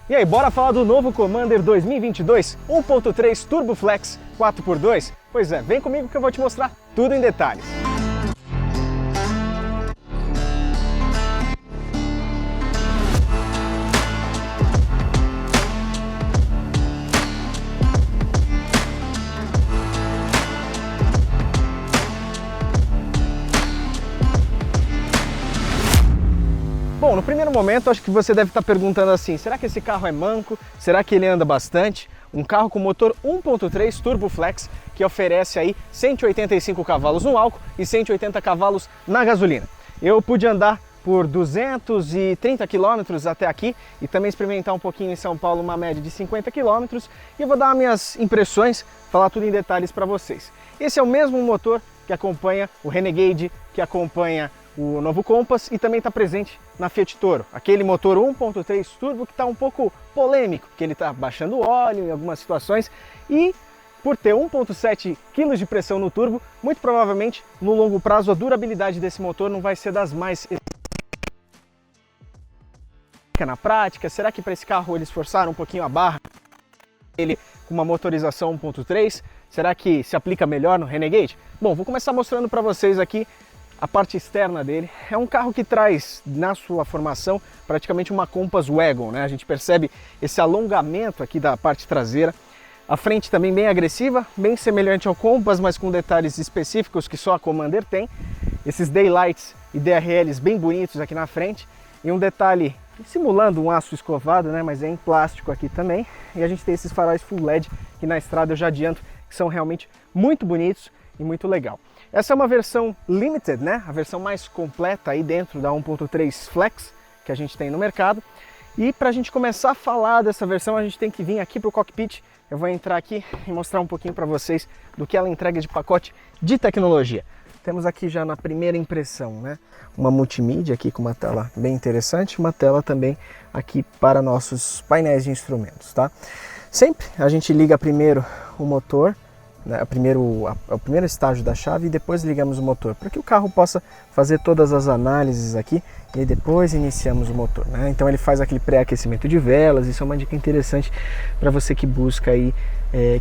E aí, bora falar do novo Commander 2022 1.3 Turbo Flex 4x2? Pois é, vem comigo que eu vou te mostrar tudo em detalhes. Bom, no primeiro momento, acho que você deve estar perguntando assim, será que esse carro é manco? Será que ele anda bastante? Um carro com motor 1.3 Turbo Flex que oferece aí 185 cavalos no álcool e 180 cavalos na gasolina. Eu pude andar por 230 quilômetros até aqui e também experimentar um pouquinho em São Paulo, uma média de 50 quilômetros, e eu vou dar minhas impressões, falar tudo em detalhes para vocês. Esse é o mesmo motor que acompanha o Renegade, que acompanha o novo Compass e também está presente na Fiat Toro, aquele motor 1.3 turbo que está um pouco polêmico, porque ele está baixando óleo em algumas situações e por ter 1.7 kg de pressão no turbo, muito provavelmente no longo prazo a durabilidade desse motor não vai ser das mais na prática. Será que para esse carro eles forçaram um pouquinho a barra? Ele com uma motorização 1.3, será que se aplica melhor no Renegade? Bom, vou começar mostrando para vocês aqui a parte externa dele. É um carro que traz na sua formação praticamente uma Compass Wagon, né? A gente percebe esse alongamento aqui da parte traseira. A frente também bem agressiva, bem semelhante ao Compass, mas com detalhes específicos que só a Commander tem. Esses daylights e DRLs bem bonitos aqui na frente. E um detalhe simulando um aço escovado, né? Mas é em plástico aqui também. E a gente tem esses faróis Full LED que na estrada eu já adianto que são realmente muito bonitos e muito legal. Essa é uma versão limited, né? A versão mais completa aí dentro da 1.3 Flex que a gente tem no mercado. E para a gente começar a falar dessa versão, a gente tem que vir aqui para o cockpit. Eu vou entrar aqui e mostrar um pouquinho para vocês do que ela entrega de pacote de tecnologia. Temos aqui já na primeira impressão, né? Uma multimídia aqui com uma tela bem interessante, uma tela também aqui para nossos painéis de instrumentos, tá? Sempre a gente liga primeiro o motor, né, o primeiro estágio da chave, e depois ligamos o motor, para que o carro possa fazer todas as análises aqui e depois iniciamos o motor, né? Então ele faz aquele pré-aquecimento de velas. Isso é uma dica interessante para você que busca aí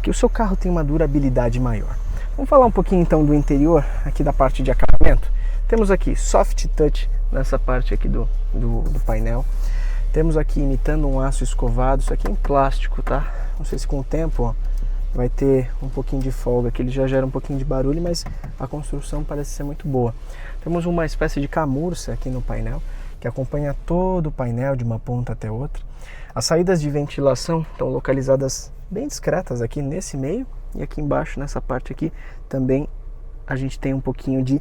que o seu carro tenha uma durabilidade maior. Vamos falar um pouquinho então do interior, aqui da parte de acabamento. Temos aqui soft touch nessa parte aqui do painel. Temos aqui imitando um aço escovado, isso aqui é em plástico, tá? Não sei se com o tempo, ó, vai ter um pouquinho de folga, que ele já gera um pouquinho de barulho, mas a construção parece ser muito boa. Temos uma espécie de camurça aqui no painel, que acompanha todo o painel de uma ponta até outra. As saídas de ventilação estão localizadas bem discretas aqui nesse meio, e aqui embaixo, nessa parte aqui, também a gente tem um pouquinho de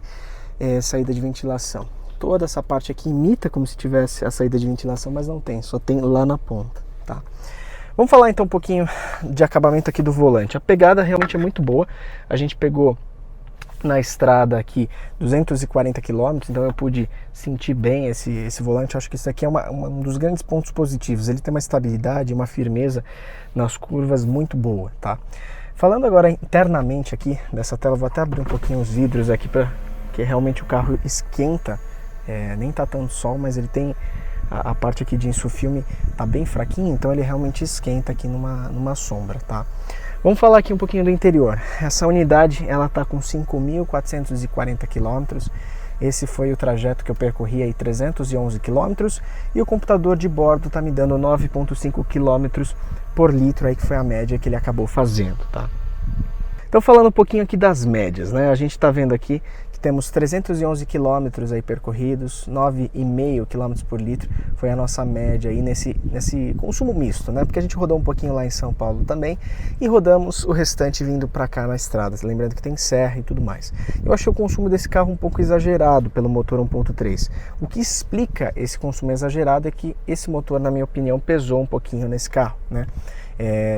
saída de ventilação. Toda essa parte aqui imita como se tivesse a saída de ventilação, mas não tem, só tem lá na ponta, tá? Vamos falar então um pouquinho de acabamento aqui do volante. A pegada realmente é muito boa. A gente pegou na estrada aqui 240 km, então eu pude sentir bem esse volante. Eu acho que isso aqui é um dos grandes pontos positivos. Ele tem uma estabilidade, uma firmeza nas curvas muito boa, tá? Falando agora internamente aqui dessa tela, vou até abrir um pouquinho os vidros aqui, porque realmente o carro esquenta. Nem tá tanto sol, mas ele tem a parte aqui de insufilme tá bem fraquinha, então ele realmente esquenta aqui numa sombra, tá? Vamos falar aqui um pouquinho do interior. Essa unidade, ela tá com 5.440 km. Esse foi o trajeto que eu percorri aí, 311 km, e o computador de bordo tá me dando 9,5 km por litro aí, que foi a média que ele acabou fazendo, tá? Então falando um pouquinho aqui das médias, né? A gente tá vendo aqui que temos 311 km aí percorridos, 9,5 km por litro foi a nossa média aí nesse consumo misto, né? Porque a gente rodou um pouquinho lá em São Paulo também e rodamos o restante vindo para cá na estrada, lembrando que tem serra e tudo mais. Eu achei o consumo desse carro um pouco exagerado pelo motor 1.3. O que explica esse consumo exagerado é que esse motor, na minha opinião, pesou um pouquinho nesse carro, né?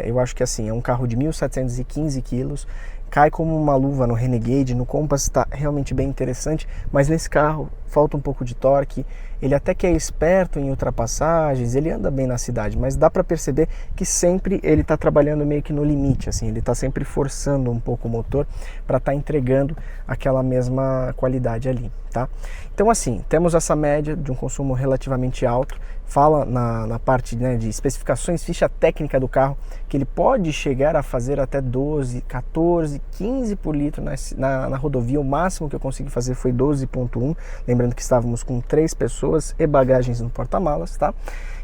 Eu acho que assim, é um carro de 1.715 kg, cai como uma luva no Renegade. No Compass está realmente bem interessante, mas nesse carro falta um pouco de torque. Ele até que é esperto em ultrapassagens, ele anda bem na cidade, mas dá para perceber que sempre ele está trabalhando meio que no limite, assim, ele está sempre forçando um pouco o motor para estar entregando aquela mesma qualidade ali, tá? Então assim, temos essa média de um consumo relativamente alto. Fala na parte, né, de especificações, ficha técnica do carro, que ele pode chegar a fazer até 12, 14, 15 por litro na rodovia. O máximo que eu consegui fazer foi 12,1, lembrando que estávamos com 3 pessoas e bagagens no porta-malas, tá?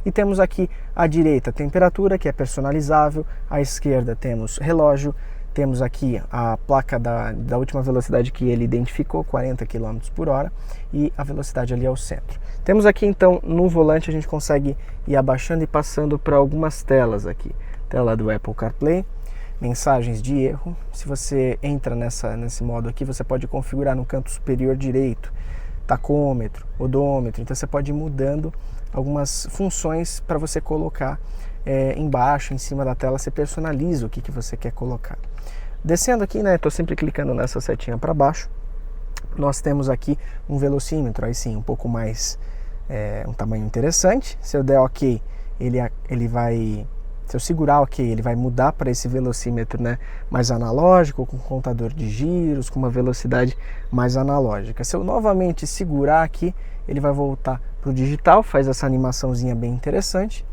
E temos aqui à direita a temperatura, que é personalizável, à esquerda temos relógio, temos aqui a placa da última velocidade que ele identificou, 40 km por hora, e a velocidade ali ao centro. Temos aqui então no volante, a gente consegue ir abaixando e passando para algumas telas aqui. Tela do Apple CarPlay, mensagens de erro. Se você entra nesse modo aqui, você pode configurar no canto superior direito, tacômetro, odômetro. Então você pode ir mudando algumas funções para você colocar embaixo, em cima da tela, você personaliza o que você quer colocar. Descendo aqui, né, estou sempre clicando nessa setinha para baixo, nós temos aqui um velocímetro, aí sim, um pouco mais, um tamanho interessante. Se eu der OK, ele vai, se eu segurar OK, ele vai mudar para esse velocímetro, né, mais analógico, com contador de giros, com uma velocidade mais analógica. Se eu novamente segurar aqui, ele vai voltar para o digital, faz essa animaçãozinha bem interessante.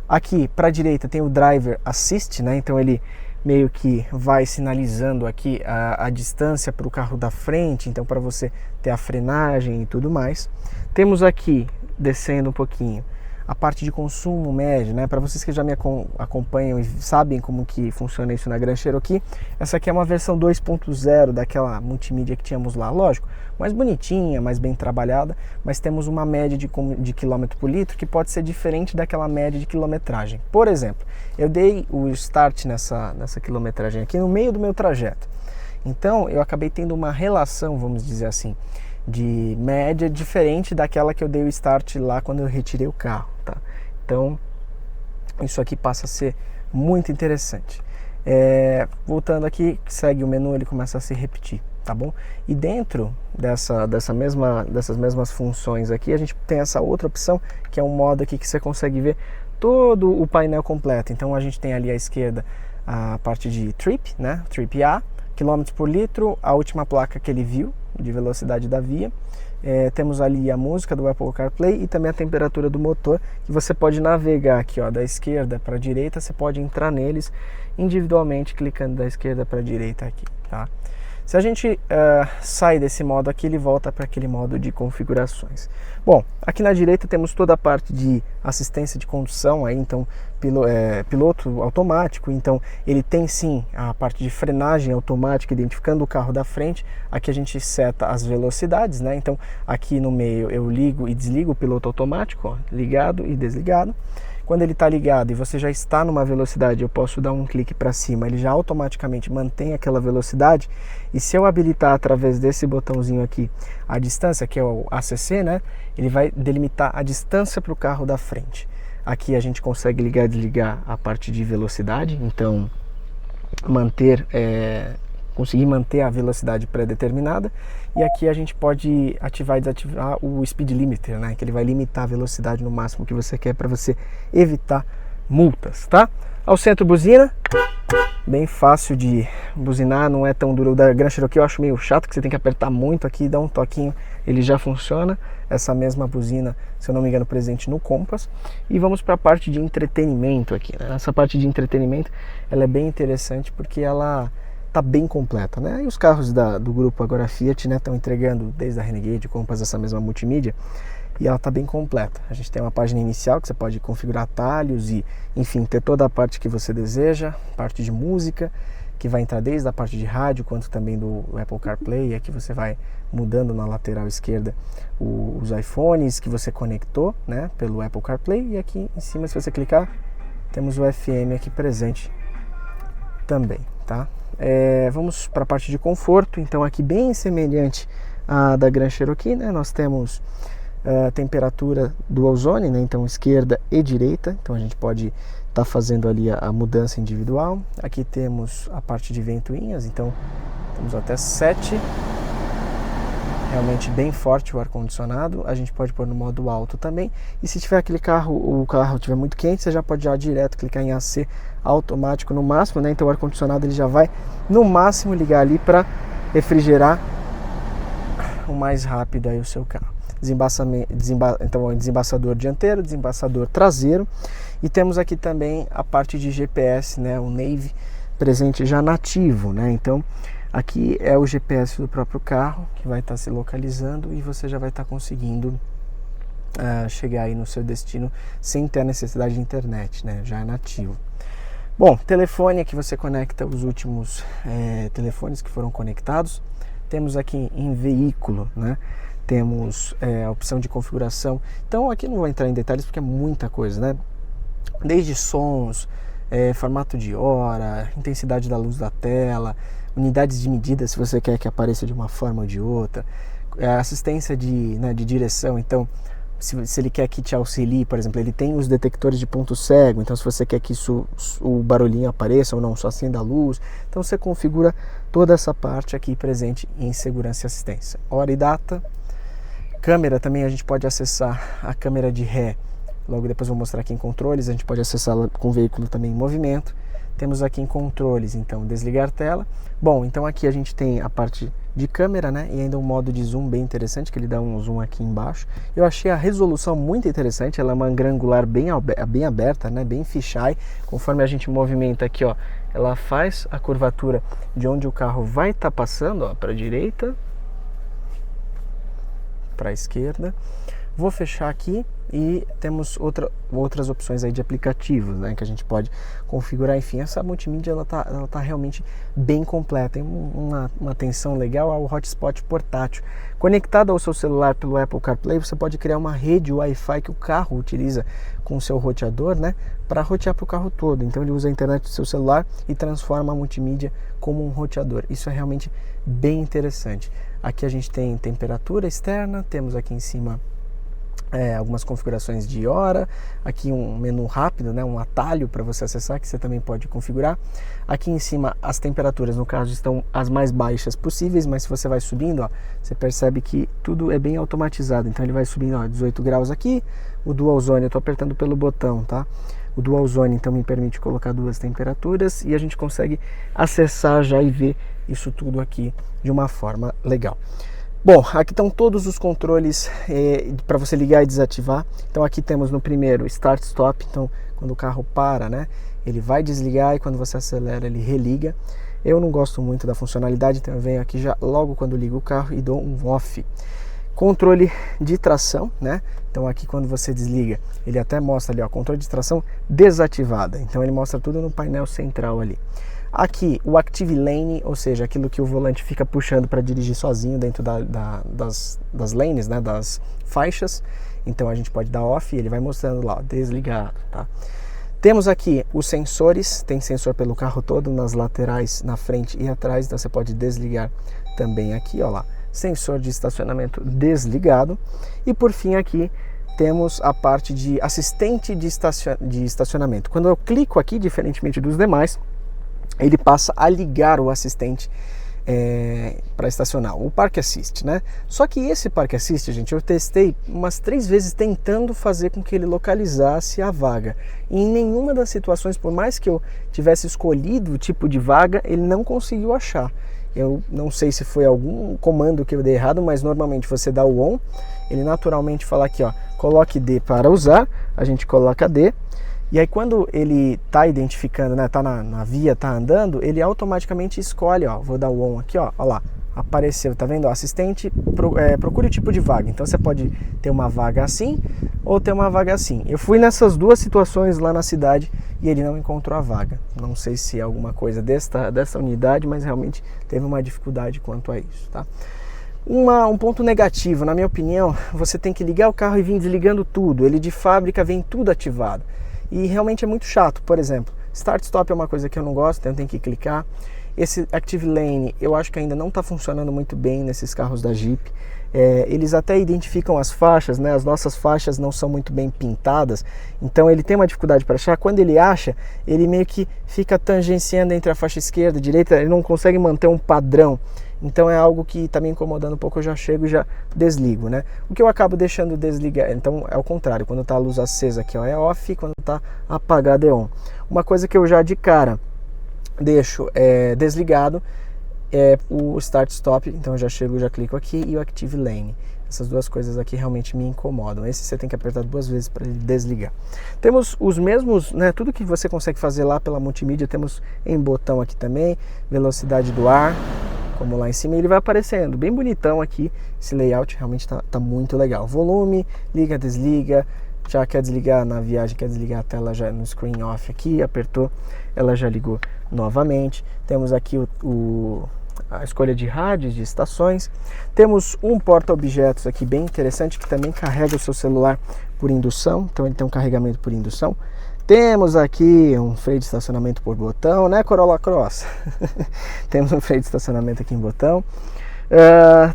Aqui para a direita tem o Driver Assist, né? Então ele meio que vai sinalizando aqui a distância para o carro da frente, então para você ter a frenagem e tudo mais. Temos aqui, descendo um pouquinho, a parte de consumo médio, né? Para vocês que já me acompanham e sabem como que funciona isso na Grand Cherokee, essa aqui é uma versão 2.0 daquela multimídia que tínhamos lá, lógico, mais bonitinha, mais bem trabalhada, mas temos uma média de quilômetro por litro que pode ser diferente daquela média de quilometragem. Por exemplo, eu dei o start nessa quilometragem aqui no meio do meu trajeto, então eu acabei tendo uma relação, vamos dizer assim, de média diferente daquela que eu dei o start lá quando eu retirei o carro, tá? Então isso aqui passa a ser muito interessante. Voltando aqui, segue o menu, ele começa a se repetir, tá bom? E dentro dessas mesmas funções aqui, a gente tem essa outra opção, que é um modo aqui que você consegue ver todo o painel completo. Então a gente tem ali à esquerda a parte de Trip, né? Trip A, quilômetros por litro, a última placa que ele viu de velocidade da via. Temos ali a música do Apple CarPlay e também a temperatura do motor, que você pode navegar aqui, ó, da esquerda para a direita. Você pode entrar neles individualmente clicando da esquerda para a direita aqui, tá? Se a gente sai desse modo aqui, ele volta para aquele modo de configurações. Bom, aqui na direita temos toda a parte de assistência de condução, aí, então piloto automático, então ele tem sim a parte de frenagem automática, identificando o carro da frente. Aqui a gente seta as velocidades, né? Então aqui no meio eu ligo e desligo o piloto automático, ó, ligado e desligado. Quando ele está ligado e você já está numa velocidade, eu posso dar um clique para cima, ele já automaticamente mantém aquela velocidade. E se eu habilitar através desse botãozinho aqui a distância, que é o ACC, né, ele vai delimitar a distância para o carro da frente. Aqui a gente consegue ligar e desligar a parte de velocidade, então conseguir manter a velocidade pré-determinada. E aqui a gente pode ativar e desativar o Speed Limiter, né, que ele vai limitar a velocidade no máximo que você quer para você evitar multas, tá? Ao centro, buzina, bem fácil de buzinar, não é tão duro. O da Grand Cherokee eu acho meio chato, que você tem que apertar muito aqui, dá um toquinho, ele já funciona. Essa mesma buzina, se eu não me engano, presente no Compass. E vamos para a parte de entretenimento aqui, né? Essa parte de entretenimento, ela é bem interessante porque ela tá bem completa, né? E os carros do grupo agora Fiat, né, estão entregando desde a Renegade, Compass, essa mesma multimídia, e ela tá bem completa. A gente tem uma página inicial que você pode configurar atalhos e, enfim, ter toda a parte que você deseja, parte de música, que vai entrar desde a parte de rádio, quanto também do Apple CarPlay. E aqui você vai mudando na lateral esquerda os iPhones que você conectou, né, pelo Apple CarPlay. E aqui em cima, se você clicar, temos o FM aqui presente também, tá? Vamos para a parte de conforto. Então aqui bem semelhante à da Grand Cherokee, né? Nós temos a temperatura dual zone, né? Então esquerda e direita, então a gente pode estar fazendo ali a mudança individual. Aqui temos a parte de ventoinhas, então temos até 7. realmente bem forte o ar-condicionado. A gente pode pôr no modo alto também. E se tiver aquele carro, o carro estiver muito quente, você já pode já direto clicar em AC automático no máximo, né? Então o ar-condicionado ele já vai no máximo ligar ali para refrigerar o mais rápido aí o seu carro. Então desembaçador dianteiro, desembaçador traseiro, e temos aqui também a parte de GPS, né? O Navy presente já nativo, né? Então aqui é o GPS do próprio carro que vai estar se localizando e você já vai estar conseguindo chegar aí no seu destino sem ter a necessidade de internet, né? Já é nativo. Bom, telefone, aqui você conecta os últimos telefones que foram conectados. Temos aqui em veículo, né? Temos a opção de configuração. Então aqui não vou entrar em detalhes porque é muita coisa, né? Desde sons, formato de hora, intensidade da luz da tela, unidades de medida se você quer que apareça de uma forma ou de outra, assistência de direção. Então se ele quer que te auxilie, por exemplo, ele tem os detectores de ponto cego, então se você quer que o barulhinho apareça ou não, só acenda a luz, então você configura toda essa parte aqui presente em segurança e assistência. Hora e data. Câmera também, a gente pode acessar a câmera de ré, logo depois vou mostrar aqui em controles, a gente pode acessá-la com o veículo também em movimento. Temos aqui em controles, então, desligar tela. Bom, então aqui a gente tem a parte de câmera, né? E ainda um modo de zoom bem interessante, que ele dá um zoom aqui embaixo. Eu achei a resolução muito interessante, ela é uma granular bem aberta, né? Bem fisheye. Conforme a gente movimenta aqui, ó, ela faz a curvatura de onde o carro vai estar passando, ó, para a direita, para a esquerda. Vou fechar aqui e temos outras opções aí de aplicativos, né, que a gente pode configurar. Enfim, essa multimídia ela tá realmente bem completa. Tem uma atenção legal ao hotspot portátil. Conectado ao seu celular pelo Apple CarPlay, você pode criar uma rede Wi-Fi que o carro utiliza com o seu roteador, né, para rotear para o carro todo. Então ele usa a internet do seu celular e transforma a multimídia como um roteador. Isso é realmente bem interessante. Aqui a gente tem temperatura externa, temos aqui em cima algumas configurações de hora, aqui um menu rápido, né, um atalho para você acessar, que você também pode configurar. Aqui em cima as temperaturas, no caso, estão as mais baixas possíveis, mas se você vai subindo, ó, você percebe que tudo é bem automatizado. Então ele vai subindo, ó, 18 graus aqui, o Dual Zone, eu estou apertando pelo botão, tá? O Dual Zone então me permite colocar duas temperaturas e a gente consegue acessar já e ver isso tudo aqui de uma forma legal. Bom, aqui estão todos os controles para você ligar e desativar. Então aqui temos no primeiro Start Stop, então quando o carro para, né, ele vai desligar e quando você acelera ele religa. Eu não gosto muito da funcionalidade, então eu venho aqui já logo quando ligo o carro e dou um off. Controle de tração, né? Então aqui quando você desliga, ele até mostra ali, ó, controle de tração desativada. Então ele mostra tudo no painel central ali. Aqui o Active Lane, ou seja, aquilo que o volante fica puxando para dirigir sozinho dentro das lanes, né, das faixas. Então a gente pode dar off e ele vai mostrando lá, ó, desligado, tá? Temos aqui os sensores, tem sensor pelo carro todo, nas laterais, na frente e atrás, então você pode desligar também aqui, ó lá, sensor de estacionamento desligado. E por fim aqui temos a parte de assistente de estacionamento. Quando eu clico aqui, diferentemente dos demais, ele passa a ligar o assistente para estacionar, o Park Assist, né? Só que esse Park Assist, gente, eu testei umas 3 vezes tentando fazer com que ele localizasse a vaga. E em nenhuma das situações, por mais que eu tivesse escolhido o tipo de vaga, ele não conseguiu achar. Eu não sei se foi algum comando que eu dei errado, mas normalmente você dá o ON, ele naturalmente fala aqui, ó, coloque D para usar, a gente coloca D. E aí quando ele está identificando, né, tá na via, tá andando, ele automaticamente escolhe, ó, vou dar o on aqui, ó lá, apareceu, tá vendo? Assistente, procure o tipo de vaga. Então você pode ter uma vaga assim ou ter uma vaga assim. Eu fui nessas duas situações lá na cidade e ele não encontrou a vaga. Não sei se é alguma coisa dessa unidade, mas realmente teve uma dificuldade quanto a isso, tá? Um ponto negativo, na minha opinião, você tem que ligar o carro e vir desligando tudo. Ele de fábrica vem tudo ativado. E realmente é muito chato. Por exemplo, Start Stop é uma coisa que eu não gosto, então eu tenho que clicar. Esse Active Lane eu acho que ainda não está funcionando muito bem nesses carros da Jeep. Eles até identificam as faixas, né? As nossas faixas não são muito bem pintadas, então ele tem uma dificuldade para achar. Quando ele acha, ele meio que fica tangenciando entre a faixa esquerda e direita, ele não consegue manter um padrão Então é algo que está me incomodando um pouco, eu já chego e já desligo, né? O que eu acabo deixando desligar, então é o contrário, quando está a luz acesa aqui ó, é off, quando está apagada é on. Uma coisa que eu já de cara deixo desligado é o Start Stop, então eu já chego, já clico aqui, e o Active Lane. Essas duas coisas aqui realmente me incomodam. Esse você tem que apertar 2 vezes para ele desligar. Temos os mesmos, né, tudo que você consegue fazer lá pela multimídia, temos em botão aqui também, velocidade do ar, como lá em cima, ele vai aparecendo, bem bonitão aqui, esse layout realmente tá muito legal. Volume, liga, desliga, já quer desligar na viagem, quer desligar a tela já no screen off aqui, apertou, ela já ligou novamente. Temos aqui a escolha de rádios, de estações. Temos um porta-objetos aqui bem interessante, que também carrega o seu celular por indução, então ele tem um carregamento por indução. Temos aqui um freio de estacionamento por botão, né, Corolla Cross? Temos um freio de estacionamento aqui em botão.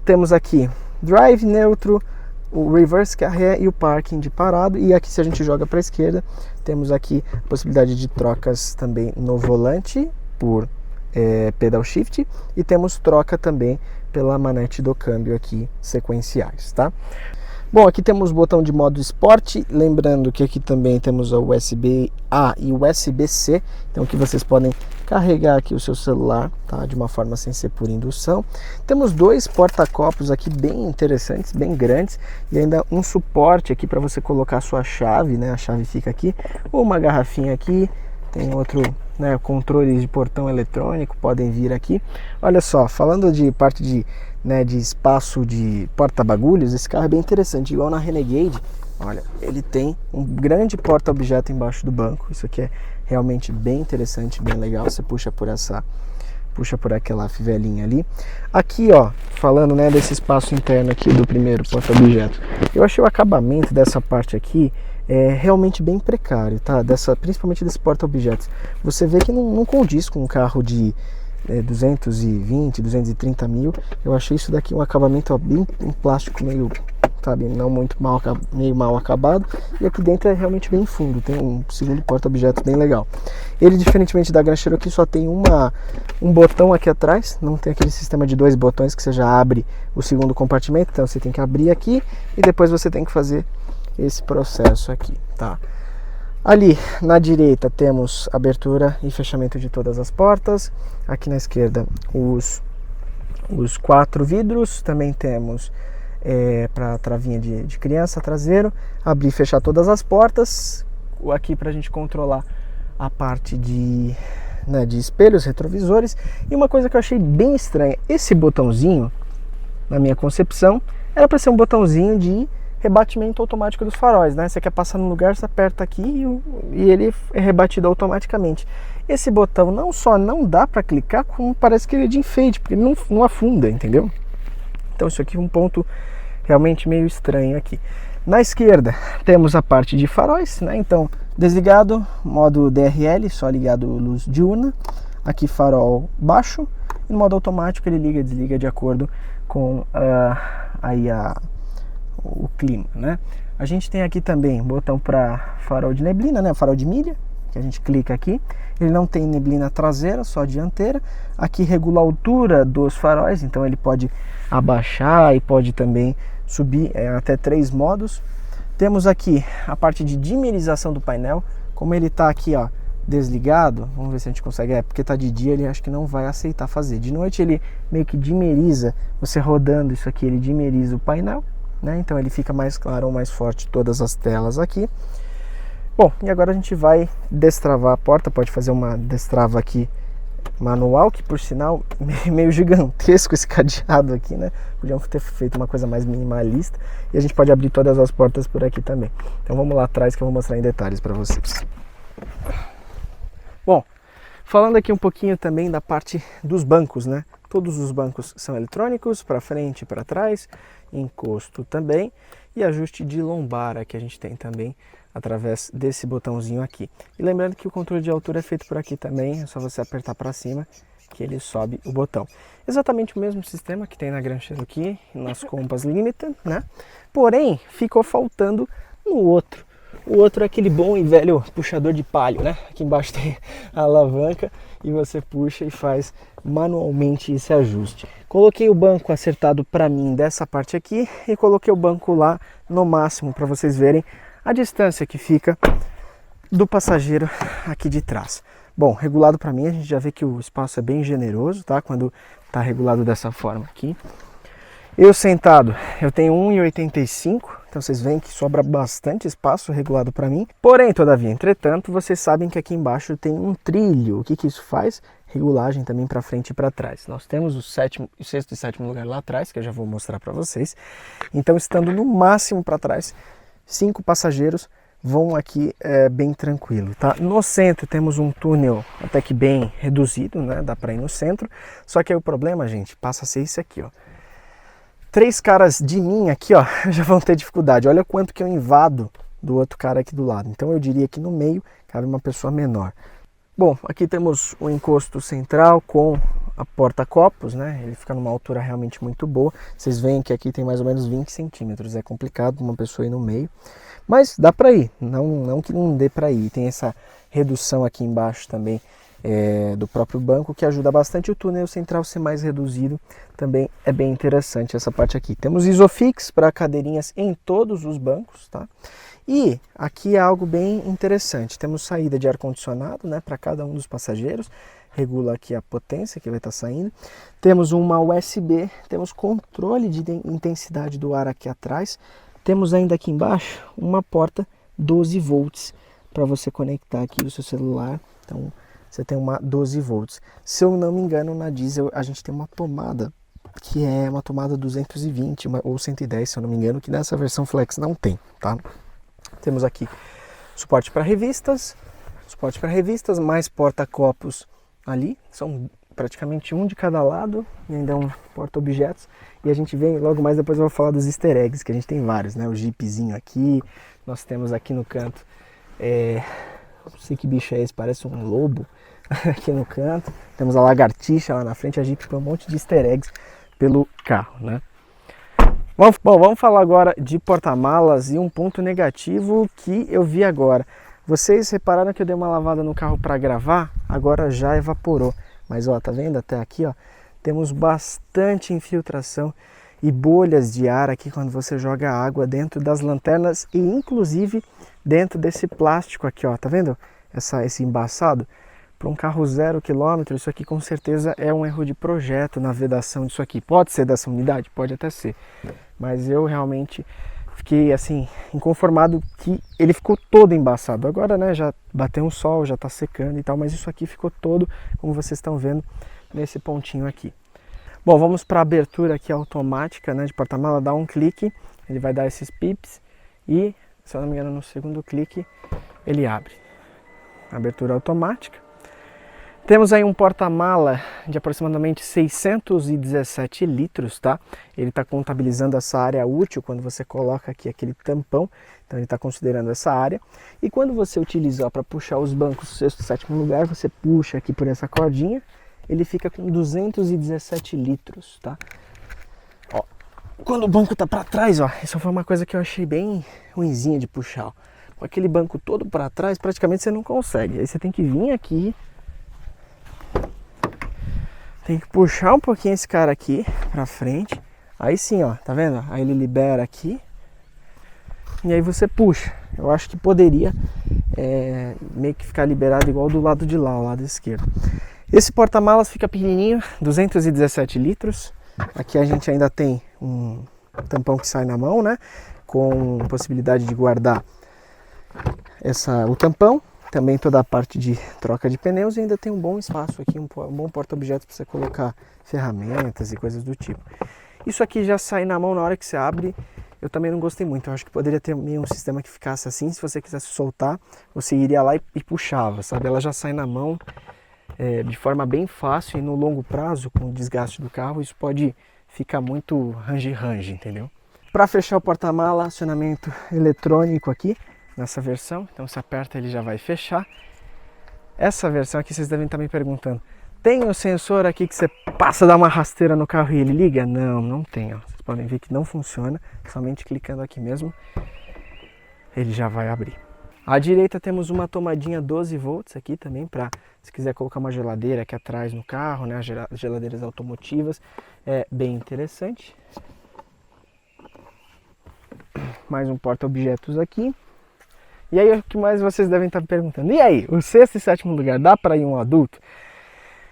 Temos aqui drive, neutro, o reverse, que é ré, e o parking de parado. E aqui, se a gente joga para a esquerda, temos aqui a possibilidade de trocas também no volante por pedal shift, e temos troca também pela manete do câmbio aqui sequenciais, tá? Bom, aqui temos o botão de modo esporte, lembrando que aqui também temos a USB-A e USB-C, então que vocês podem carregar aqui o seu celular, tá? De uma forma sem ser por indução. Temos 2 porta-copos aqui bem interessantes, bem grandes, e ainda um suporte aqui para você colocar a sua chave, né? A chave fica aqui, uma garrafinha aqui, tem outro, né, controles de portão eletrônico, podem vir aqui. Olha só, falando de parte de espaço de porta-bagulhos, esse carro é bem interessante, igual na Renegade. Olha, ele tem um grande porta-objeto embaixo do banco. Isso aqui é realmente bem interessante, bem legal. Você puxa por aquela fivelinha ali. Aqui, ó, falando, né, desse espaço interno aqui do primeiro porta-objeto, eu achei o acabamento dessa parte aqui realmente bem precário, tá? Principalmente desse porta-objetos. Você vê que não condiz com um carro de 220, 230 mil. Eu achei isso daqui um acabamento bem em plástico, meio, sabe, não muito mal, meio mal acabado. E aqui dentro é realmente bem fundo, tem um segundo porta-objetos bem legal. Ele, diferentemente da Grand Cherokee, só tem um botão aqui atrás, não tem aquele sistema de 2 botões que você já abre o segundo compartimento. Então você tem que abrir aqui e depois você tem que fazer esse processo aqui, tá? Ali na direita temos abertura e fechamento de todas as portas. Aqui na esquerda os 4 vidros. Também temos para travinha de criança traseiro, abrir e fechar todas as portas. Aqui para a gente controlar a parte de espelhos retrovisores. E uma coisa que eu achei bem estranha, esse botãozinho, na minha concepção, era para ser um botãozinho de rebatimento automático dos faróis, né? Você quer passar no lugar, você aperta aqui e ele é rebatido automaticamente. Esse botão não só não dá para clicar, como parece que ele é de enfeite, porque ele não afunda, entendeu? Então isso aqui é um ponto realmente meio estranho aqui. Na esquerda temos a parte de faróis, né? Então desligado, modo DRL, só ligado luz diurna. Aqui farol baixo, e no modo automático ele liga e desliga de acordo com o clima, né? A gente tem aqui também botão para farol de neblina, né? Farol de milha, que a gente clica aqui. Ele não tem neblina traseira, só dianteira. Aqui regula a altura dos faróis, então ele pode abaixar e pode também subir até 3 modos. Temos aqui a parte de dimerização do painel. Como ele está aqui, ó, desligado, vamos ver se a gente consegue, porque tá de dia, ele acho que não vai aceitar fazer. De noite ele meio que dimeriza, você rodando isso aqui, ele dimeriza o painel, né? Então ele fica mais claro ou mais forte todas as telas aqui. Bom, e agora a gente vai destravar a porta, pode fazer uma destrava aqui manual, que por sinal meio gigantesco esse cadeado aqui, né? Podiam ter feito uma coisa mais minimalista. E a gente pode abrir todas as portas por aqui também. Então vamos lá atrás que eu vou mostrar em detalhes para vocês. Bom, falando aqui um pouquinho também da parte dos bancos, né? Todos os bancos são eletrônicos, para frente e para trás, encosto também, e ajuste de lombar que a gente tem também através desse botãozinho aqui. E lembrando que o controle de altura é feito por aqui também, é só você apertar para cima que ele sobe o botão. Exatamente o mesmo sistema que tem na Grand Cherokee, nas Compass Limited, né? Porém, ficou faltando no outro. O outro é aquele bom e velho puxador de palho, né? Aqui embaixo tem a alavanca e você puxa e faz manualmente esse ajuste. Coloquei o banco acertado para mim dessa parte aqui e coloquei o banco lá no máximo para vocês verem a distância que fica do passageiro aqui de trás. Bom, regulado para mim, a gente já vê que o espaço é bem generoso, tá? Quando tá regulado dessa forma aqui. Eu sentado, eu tenho 1,85, então vocês veem que sobra bastante espaço regulado para mim. Porém, todavia, entretanto, vocês sabem que aqui embaixo tem um trilho. O que que isso faz? Regulagem também para frente e para trás. Nós temos o sexto e sétimo lugar lá atrás, que eu já vou mostrar para vocês. Então, estando no máximo para trás, 5 passageiros vão aqui bem tranquilo, tá? No centro temos um túnel até que bem reduzido, né? Dá para ir no centro. Só que aí o problema, gente, passa a ser isso aqui, ó. 3 caras de mim aqui, ó, já vão ter dificuldade. Olha quanto que eu invado do outro cara aqui do lado. Então eu diria que no meio cabe uma pessoa menor. Bom, aqui temos o encosto central com a porta-copos, né? Ele fica numa altura realmente muito boa. Vocês veem que aqui tem mais ou menos 20 centímetros. É complicado uma pessoa ir no meio. Mas dá para ir, não que não dê para ir. Tem essa redução aqui embaixo também do próprio banco, que ajuda bastante o túnel central ser mais reduzido. Também é bem interessante essa parte aqui. Temos Isofix para cadeirinhas em todos os bancos, tá? E aqui é algo bem interessante. Temos saída de ar-condicionado, né, para cada um dos passageiros. Regula aqui a potência que vai estar saindo. Temos uma USB, temos controle de intensidade do ar aqui atrás. Temos ainda aqui embaixo uma porta 12 volts para você conectar aqui o seu celular. Então você tem uma 12 volts. Se eu não me engano, na diesel a gente tem uma tomada que é uma tomada 220 ou 110, se eu não me engano, que nessa versão Flex não tem, tá? Temos aqui suporte para revistas, mais porta-copos ali, são praticamente um de cada lado, e ainda um porta-objetos. E a gente vem, logo mais depois eu vou falar dos easter eggs, que a gente tem vários, né? O jeepzinho aqui, nós temos aqui no canto, não sei que bicho é esse, parece um lobo aqui no canto. Temos a lagartixa lá na frente, a Jeep com um monte de easter eggs pelo carro, né? Bom, vamos falar agora de porta-malas e um ponto negativo que eu vi agora. Vocês repararam que eu dei uma lavada no carro para gravar? Agora já evaporou. Mas ó, tá vendo até aqui, ó? Temos bastante infiltração e bolhas de ar aqui quando você joga água dentro das lanternas e inclusive dentro desse plástico aqui, ó. Tá vendo esse embaçado? Para um carro 0 km, isso aqui com certeza é um erro de projeto na vedação disso aqui. Pode ser dessa unidade? Pode até ser. Mas eu realmente fiquei assim, inconformado que ele ficou todo embaçado. Agora, né, já bateu um sol, já está secando e tal, mas isso aqui ficou todo, como vocês estão vendo, nesse pontinho aqui. Bom, vamos para a abertura aqui automática, né, de porta-mala. Dá um clique, ele vai dar esses pips e, se eu não me engano, no segundo clique ele abre. Abertura automática. Temos aí um porta-mala de aproximadamente 617 litros, tá? Ele está contabilizando essa área útil quando você coloca aqui aquele tampão, então ele está considerando essa área. E quando você utilizar para puxar os bancos do sexto e sétimo lugar, você puxa aqui por essa cordinha, ele fica com 217 litros, tá? Ó, quando o banco está para trás, ó, isso foi uma coisa que eu achei bem ruinzinha de puxar, ó. Com aquele banco todo para trás, praticamente você não consegue. Aí você tem que vir aqui. Tem que puxar um pouquinho esse cara aqui pra frente. Aí sim, ó, tá vendo? Aí ele libera aqui. E aí você puxa. Eu acho que poderia meio que ficar liberado igual do lado de lá, o lado esquerdo. Esse porta-malas fica pequenininho, 217 litros. Aqui a gente ainda tem um tampão que sai na mão, né? Com possibilidade de guardar o tampão. Também toda a parte de troca de pneus e ainda tem um bom espaço aqui, um bom porta-objetos para você colocar ferramentas e coisas do tipo. Isso aqui já sai na mão na hora que você abre. Eu também não gostei muito, eu acho que poderia ter um sistema que ficasse assim. Se você quisesse soltar, você iria lá e puxava, sabe? Ela já sai na mão de forma bem fácil e no longo prazo, com o desgaste do carro, isso pode ficar muito range-range, entendeu? Para fechar o porta-mala, acionamento eletrônico aqui. Nessa versão, então se aperta ele já vai fechar. Essa versão aqui vocês devem estar me perguntando, tem o sensor aqui que você passa, dá uma rasteira no carro e ele liga? Não, não tem, ó. Vocês podem ver que não funciona, somente clicando aqui mesmo ele já vai abrir. À direita temos uma tomadinha 12 volts aqui também, para se quiser colocar uma geladeira aqui atrás no carro, né, as geladeiras automotivas, é bem interessante. Mais um porta-objetos aqui. E aí o que mais vocês devem estar me perguntando? E aí, o sexto e sétimo lugar, dá para ir um adulto?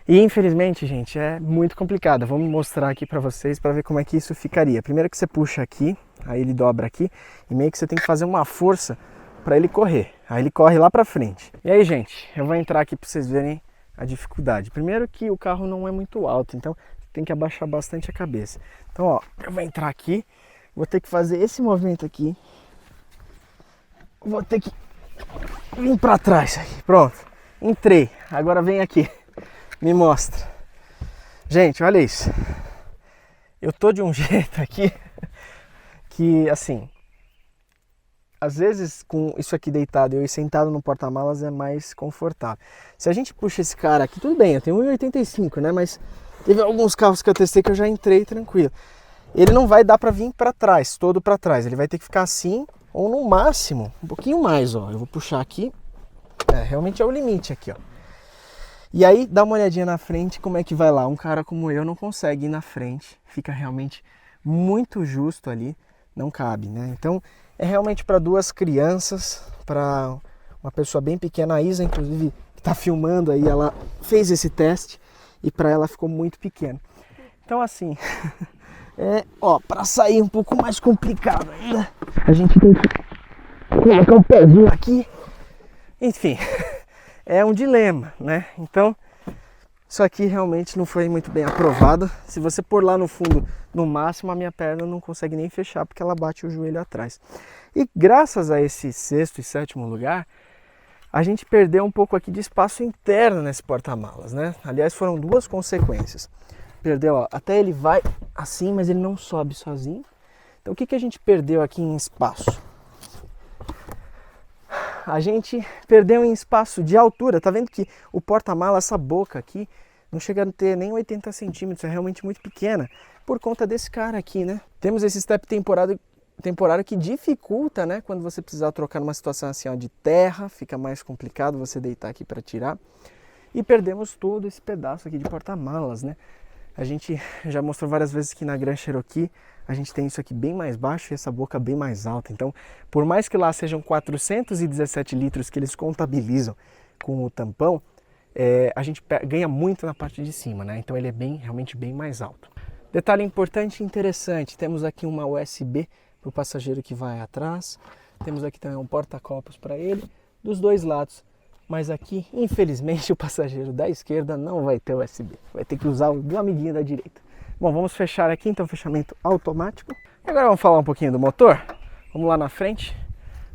E infelizmente, gente, é muito complicado. Vamos mostrar aqui para vocês para ver como é que isso ficaria. Primeiro que você puxa aqui, aí ele dobra aqui e meio que você tem que fazer uma força para ele correr. Aí ele corre lá para frente. E aí, gente, eu vou entrar aqui para vocês verem a dificuldade. Primeiro que o carro não é muito alto, então tem que abaixar bastante a cabeça. Então, ó, eu vou entrar aqui, vou ter que fazer esse movimento aqui. Vou ter que vir para trás aqui. Pronto, entrei. Agora vem aqui. Me mostra. Gente, olha isso. Eu tô de um jeito aqui que, assim, às vezes com isso aqui deitado e eu sentado no porta-malas é mais confortável. Se a gente puxa esse cara aqui, tudo bem, eu tenho 1,85, né? Mas teve alguns carros que eu testei que eu já entrei tranquilo. Ele não vai dar para vir para trás, todo para trás. Ele vai ter que ficar assim ou no máximo, um pouquinho mais, ó. Eu vou puxar aqui. Realmente é o limite aqui, ó. E aí, dá uma olhadinha na frente, como é que vai lá. Um cara como eu não consegue ir na frente, fica realmente muito justo ali, não cabe, né? Então, é realmente para duas crianças, para uma pessoa bem pequena. A Isa, inclusive, que está filmando aí, ela fez esse teste e para ela ficou muito pequeno. Então, assim, para sair um pouco mais complicado ainda, a gente tem que colocar um pezinho aqui. Enfim... É um dilema, né? Então, isso aqui realmente não foi muito bem aprovado. Se você pôr lá no fundo, no máximo, a minha perna não consegue nem fechar, porque ela bate o joelho atrás. E graças a esse sexto e sétimo lugar, a gente perdeu um pouco aqui de espaço interno nesse porta-malas, né? Aliás, foram duas consequências. Perdeu, ó, até ele vai assim, mas ele não sobe sozinho. Então, o que a gente perdeu aqui em espaço? A gente perdeu em espaço de altura. Tá vendo que o porta-malas, essa boca aqui, não chega a ter nem 80 centímetros, é realmente muito pequena, por conta desse cara aqui, né? Temos esse step temporário que dificulta, né? Quando você precisar trocar numa situação assim, ó, de terra, fica mais complicado você deitar aqui para tirar. E perdemos todo esse pedaço aqui de porta-malas, né? A gente já mostrou várias vezes que na Grand Cherokee a gente tem isso aqui bem mais baixo e essa boca bem mais alta. Então, por mais que lá sejam 417 litros que eles contabilizam com o tampão, a gente ganha muito na parte de cima, né? Então ele é realmente bem mais alto. Detalhe importante e interessante, temos aqui uma USB para o passageiro que vai atrás. Temos aqui também um porta-copos para ele, dos dois lados. Mas aqui, infelizmente, o passageiro da esquerda não vai ter USB. Vai ter que usar o do amiguinho da direita. Bom, vamos fechar aqui, então, fechamento automático. E agora vamos falar um pouquinho do motor. Vamos lá na frente.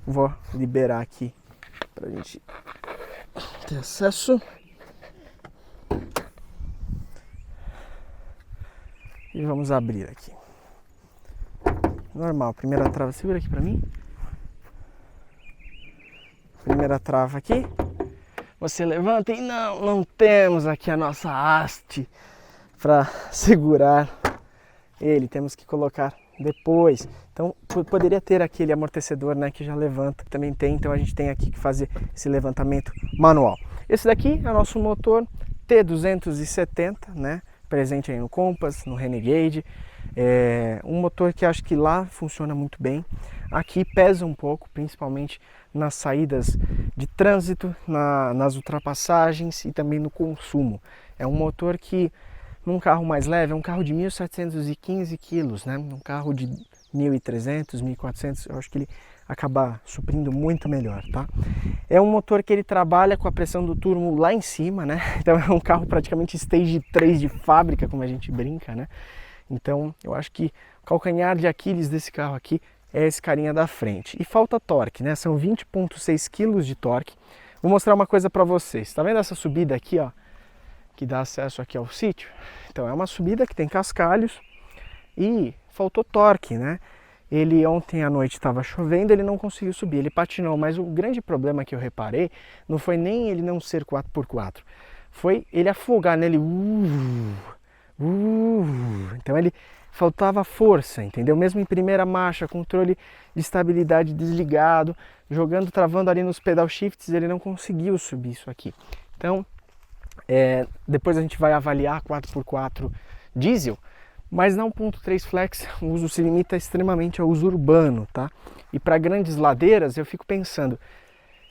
Vou liberar aqui para a gente ter acesso. E vamos abrir aqui. Normal, primeira trava, segura aqui para mim. Primeira trava aqui. Você levanta e não temos aqui a nossa haste para segurar ele, temos que colocar depois. Então poderia ter aquele amortecedor, né, que já levanta, também tem, então a gente tem aqui que fazer esse levantamento manual. Esse daqui é o nosso motor T270, né, presente aí no Compass, no Renegade. Um motor que acho que lá funciona muito bem. Aqui pesa um pouco, principalmente nas saídas de trânsito, nas ultrapassagens e também no consumo. É um motor que, num carro mais leve, é um carro de 1.715 quilos, né? Um carro de 1.300, 1.400, eu acho que ele acaba suprindo muito melhor, tá? É um motor que ele trabalha com a pressão do turbo lá em cima, né? Então é um carro praticamente stage 3 de fábrica, como a gente brinca, né? Então eu acho que o calcanhar de Aquiles desse carro aqui é esse carinha da frente. E falta torque, né? São 20,6 kg de torque. Vou mostrar uma coisa para vocês. Tá vendo essa subida aqui, ó? Que dá acesso aqui ao sítio? Então é uma subida que tem cascalhos e faltou torque, né? Ele ontem à noite estava chovendo, ele não conseguiu subir, ele patinou. Mas o grande problema que eu reparei não foi nem ele não ser 4x4, foi ele afogar nele. Então ele faltava força, entendeu? Mesmo em primeira marcha, controle de estabilidade desligado, jogando, travando ali nos pedal shifts, ele não conseguiu subir isso aqui. Então, depois a gente vai avaliar 4x4 diesel, mas na 1.3 Flex o uso se limita extremamente ao uso urbano, tá? E para grandes ladeiras eu fico pensando,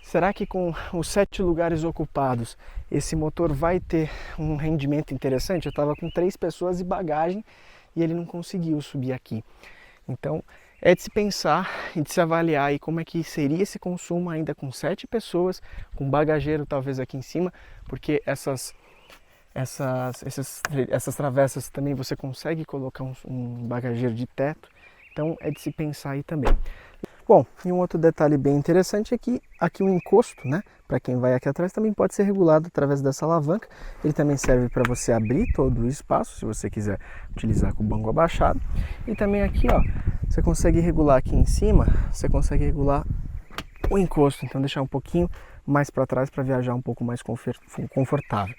será que com os 7 lugares ocupados esse motor vai ter um rendimento interessante? Eu estava com 3 pessoas e bagagem e ele não conseguiu subir aqui. Então é de se pensar e de se avaliar aí como é que seria esse consumo ainda com 7 pessoas, com bagageiro talvez aqui em cima, porque essas travessas também você consegue colocar um bagageiro de teto, então é de se pensar aí também. Bom, e um outro detalhe bem interessante é que aqui o encosto, né, para quem vai aqui atrás, também pode ser regulado através dessa alavanca. Ele também serve para você abrir todo o espaço, se você quiser utilizar com o banco abaixado. E também aqui, ó, você consegue regular aqui em cima, você consegue regular o encosto, então deixar um pouquinho mais para trás para viajar um pouco mais confortável.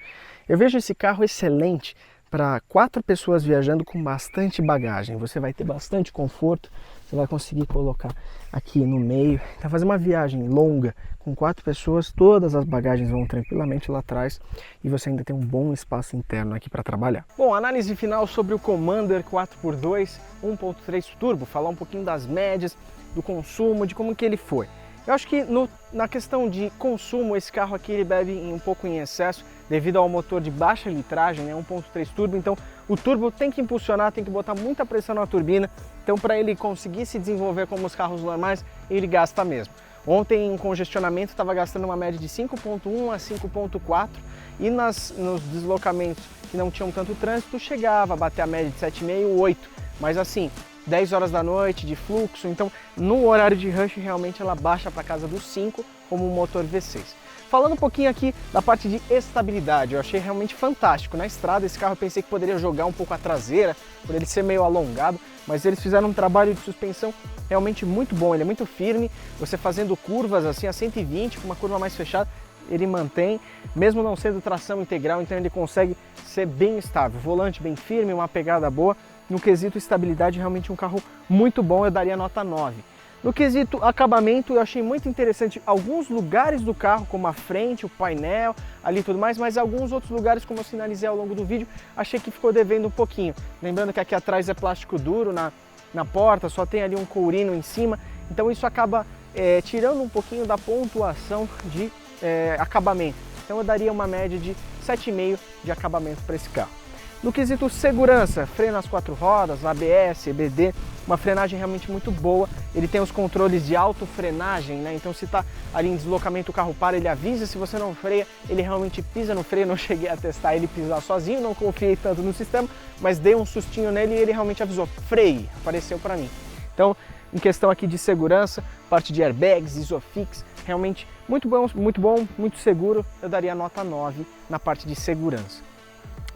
Eu vejo esse carro excelente para 4 pessoas viajando com bastante bagagem. Você vai ter bastante conforto, você vai conseguir colocar aqui no meio. Então fazer uma viagem longa com 4 pessoas, todas as bagagens vão tranquilamente lá atrás e você ainda tem um bom espaço interno aqui para trabalhar. Bom, análise final sobre o Commander 4x2 1.3 Turbo, falar um pouquinho das médias, do consumo, de como que ele foi. Eu acho que na questão de consumo, esse carro aqui ele bebe um pouco em excesso devido ao motor de baixa litragem, né, 1.3 turbo, então o turbo tem que impulsionar, tem que botar muita pressão na turbina, então para ele conseguir se desenvolver como os carros normais, ele gasta mesmo. Ontem em congestionamento estava gastando uma média de 5.1 a 5.4 e nos deslocamentos que não tinham tanto trânsito chegava a bater a média de 7,5, 8, mas assim, 10 horas da noite de fluxo, então no horário de rush realmente ela baixa para casa dos 5 como um motor V6. Falando um pouquinho aqui da parte de estabilidade, eu achei realmente fantástico. Na estrada esse carro eu pensei que poderia jogar um pouco a traseira, por ele ser meio alongado, mas eles fizeram um trabalho de suspensão realmente muito bom, ele é muito firme, você fazendo curvas assim a 120, com uma curva mais fechada, ele mantém, mesmo não sendo tração integral, então ele consegue ser bem estável, volante bem firme, uma pegada boa. No quesito estabilidade, realmente um carro muito bom, eu daria nota 9. No quesito acabamento, eu achei muito interessante alguns lugares do carro, como a frente, o painel, ali e tudo mais, mas alguns outros lugares, como eu sinalizei ao longo do vídeo, achei que ficou devendo um pouquinho. Lembrando que aqui atrás é plástico duro na porta, só tem ali um courino em cima, então isso acaba tirando um pouquinho da pontuação de acabamento. Então eu daria uma média de 7,5 de acabamento para esse carro. No quesito segurança, freio nas 4 rodas, ABS, EBD, uma frenagem realmente muito boa. Ele tem os controles de autofrenagem, né? Então se está ali em deslocamento o carro para, ele avisa. Se você não freia, ele realmente pisa no freio. Não cheguei a testar ele pisar sozinho, não confiei tanto no sistema, mas dei um sustinho nele e ele realmente avisou, freie, apareceu para mim. Então, em questão aqui de segurança, parte de airbags, Isofix, realmente muito bom, muito seguro. Eu daria nota 9 na parte de segurança.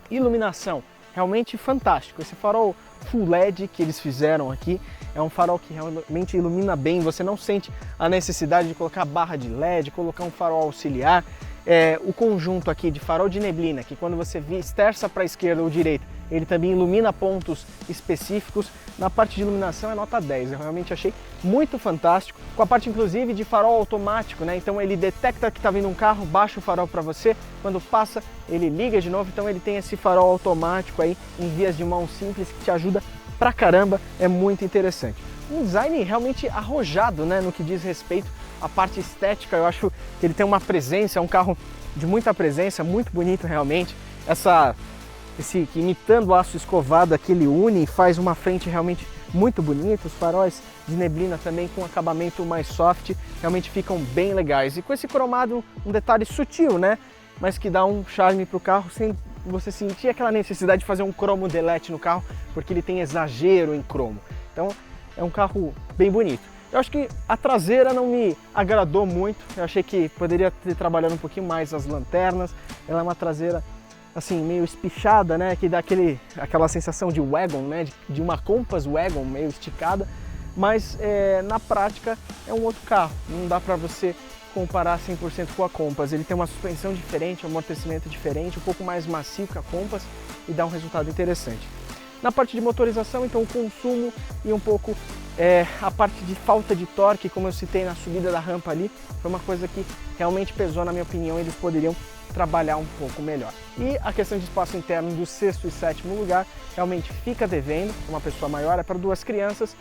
Iluminação, realmente fantástico. Esse farol Full LED que eles fizeram aqui é um farol que realmente ilumina bem, você não sente a necessidade de colocar barra de LED, colocar um farol auxiliar. O conjunto aqui de farol de neblina, que quando você esterça para a esquerda ou direita, ele também ilumina pontos específicos. Na parte de iluminação é nota 10, eu realmente achei muito fantástico, com a parte inclusive de farol automático, né? Então ele detecta que está vindo um carro, baixa o farol para você, quando passa ele liga de novo, então ele tem esse farol automático aí em vias de mão simples que te ajuda pra caramba, é muito interessante. Um design realmente arrojado, né, no que diz respeito à parte estética. Eu acho que ele tem uma presença, é um carro de muita presença, muito bonito realmente. Esse imitando o aço escovado aqui, ele une e faz uma frente realmente muito bonita. Os faróis de neblina também com acabamento mais soft, realmente ficam bem legais. E com esse cromado, um detalhe sutil, né, mas que dá um charme pro carro sem você sentir aquela necessidade de fazer um cromo delete no carro, porque ele tem exagero em cromo. Então é um carro bem bonito. Eu acho que a traseira não me agradou muito, eu achei que poderia ter trabalhado um pouquinho mais as lanternas. Ela é uma traseira assim, meio espichada, né, que dá aquela sensação de wagon, né, de uma Compass wagon meio esticada, mas na prática é um outro carro, não dá para você comparar 100% com a Compass. Ele tem uma suspensão diferente, um amortecimento diferente, um pouco mais macio que a Compass e dá um resultado interessante. Na parte de motorização, então o consumo e um pouco a parte de falta de torque, como eu citei na subida da rampa ali, foi uma coisa que realmente pesou, na minha opinião, eles poderiam trabalhar um pouco melhor. E a questão de espaço interno do 6º e 7º lugar realmente fica devendo, uma pessoa maior é para 2 crianças,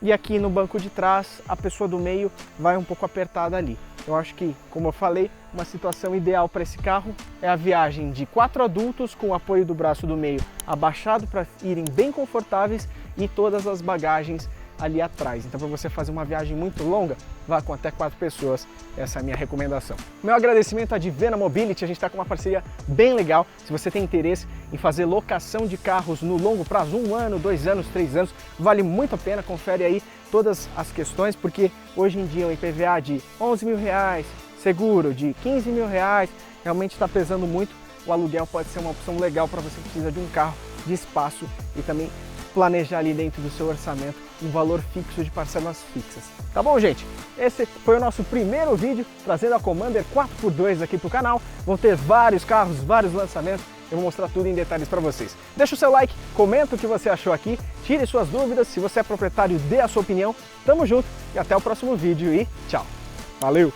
e aqui no banco de trás a pessoa do meio vai um pouco apertada ali. Eu acho que, como eu falei, uma situação ideal para esse carro é a viagem de 4 adultos com o apoio do braço do meio abaixado para irem bem confortáveis e todas as bagagens ali atrás. Então, para você fazer uma viagem muito longa, vá com até 4 pessoas. Essa é a minha recomendação. Meu agradecimento a Divena Mobility, a gente está com uma parceria bem legal. Se você tem interesse em fazer locação de carros no longo prazo, 1 ano, 2 anos, 3 anos, vale muito a pena. Confere aí todas as questões, porque hoje em dia um IPVA de 11 mil reais, seguro de 15 mil reais, realmente está pesando muito. O aluguel pode ser uma opção legal para você que precisa de um carro de espaço e também planejar ali dentro do seu orçamento um valor fixo de parcelas fixas. Tá bom, gente? Esse foi o nosso primeiro vídeo trazendo a Commander 4x2 aqui pro canal. Vão ter vários carros, vários lançamentos. Eu vou mostrar tudo em detalhes para vocês. Deixa o seu like, comenta o que você achou aqui, tire suas dúvidas. Se você é proprietário, dê a sua opinião. Tamo junto e até o próximo vídeo e tchau. Valeu!